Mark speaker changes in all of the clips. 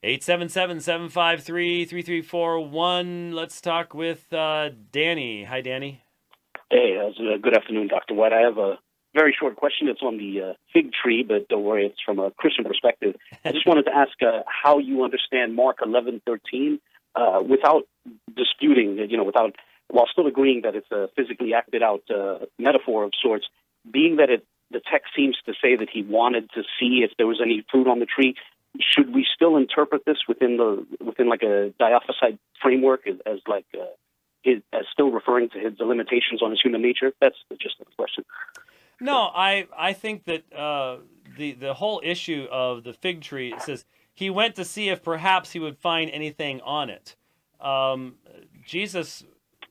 Speaker 1: 877-753-3341. Let's talk with Danny. Hi, Danny.
Speaker 2: Hey, good afternoon, Dr. White. I have a very short question. It's on the fig tree, but don't worry, it's from a Christian perspective. I just wanted to ask how you understand Mark 11:13 without disputing, while still agreeing that it's a physically acted out metaphor of sorts, being that the text seems to say that he wanted to see if there was any fruit on the tree. Should we still interpret this within like a diophysite framework as still referring to the limitations on his human nature? That's just the question.
Speaker 1: No, I think that the whole issue of the fig tree, it says he went to see if perhaps he would find anything on it. Jesus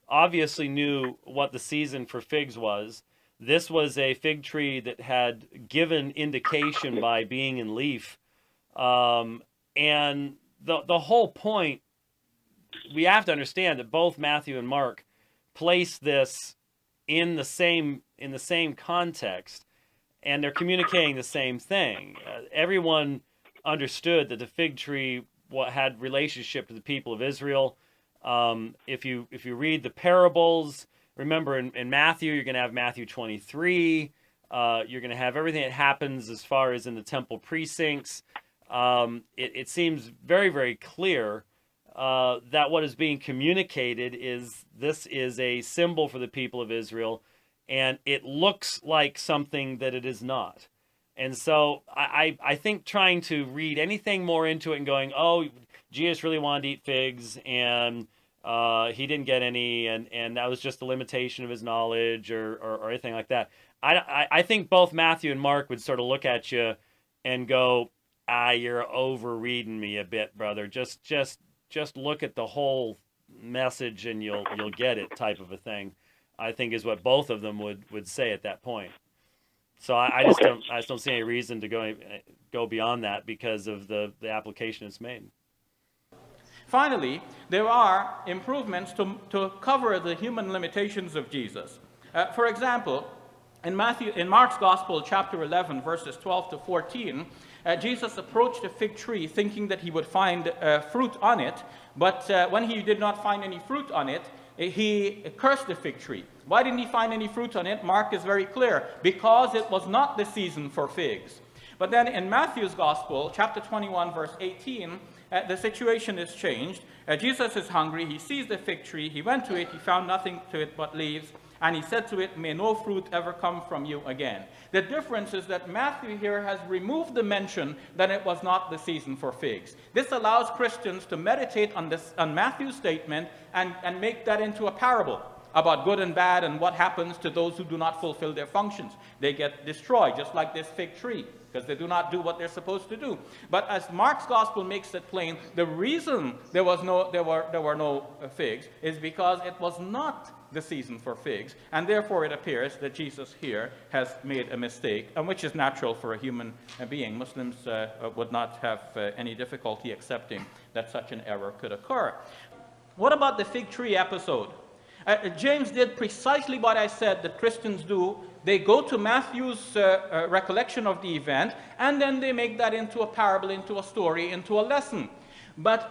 Speaker 1: obviously knew what the season for figs was. This was a fig tree that had given indication by being in leaf. And the whole point, we have to understand that both Matthew and Mark place this in the same context, and they're communicating the same thing. Everyone understood that the fig tree had relationship to the people of Israel. If you read the parables, remember in Matthew, you're going to have Matthew 23. You're going to have everything that happens as far as in the temple precincts. It seems very, very clear that what is being communicated is this is a symbol for the people of Israel, and it looks like something that it is not. And so I think trying to read anything more into it and going, oh, Jesus really wanted to eat figs, and he didn't get any, and that was just a limitation of his knowledge or anything like that. I think both Matthew and Mark would sort of look at you and go, you're overreading me a bit, brother. Just look at the whole message and you'll get it, type of a thing, I think is what both of them would say at that point. So I just don't see any reason to go beyond that because of the application it's made.
Speaker 3: Finally, there are improvements to cover the human limitations of Jesus. For example, in Mark's Gospel, chapter 11, verses 12 to 14, Jesus approached a fig tree thinking that he would find fruit on it, but when he did not find any fruit on it, he cursed the fig tree. Why didn't he find any fruit on it? Mark is very clear. Because it was not the season for figs. But then in Matthew's Gospel, chapter 21, verse 18, the situation is changed. Jesus is hungry. He sees the fig tree. He went to it. He found nothing to it but leaves. And he said to it, may no fruit ever come from you again. The difference is that Matthew here has removed the mention that it was not the season for figs. This allows Christians to meditate on Matthew's statement and make that into a parable about good and bad and what happens to those who do not fulfill their functions. They get destroyed, just like this fig tree, because they do not do what they're supposed to do. But as Mark's Gospel makes it plain, the reason there were no figs is because it was not the season for figs, and therefore it appears that Jesus here has made a mistake, and which is natural for a human being. Muslims would not have any difficulty accepting that such an error could occur. What about the fig tree episode? James did precisely what I said that Christians do. They go to Matthew's recollection of the event, and then they make that into a parable, into a story, into a lesson.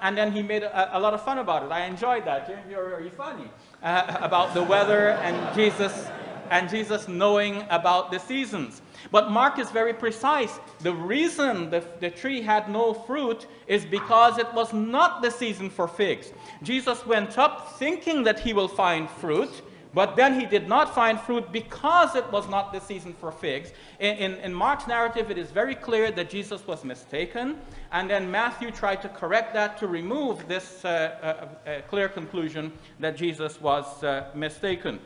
Speaker 3: And then he made a lot of fun about it. I enjoyed that. James, you're very funny. About the weather and Jesus knowing about the seasons. But Mark is very precise. The reason the tree had no fruit is because it was not the season for figs. Jesus went up thinking that he will find fruit, but then he did not find fruit because it was not the season for figs. In Mark's narrative, it is very clear that Jesus was mistaken, and then Matthew tried to correct that to remove this clear conclusion that Jesus was mistaken.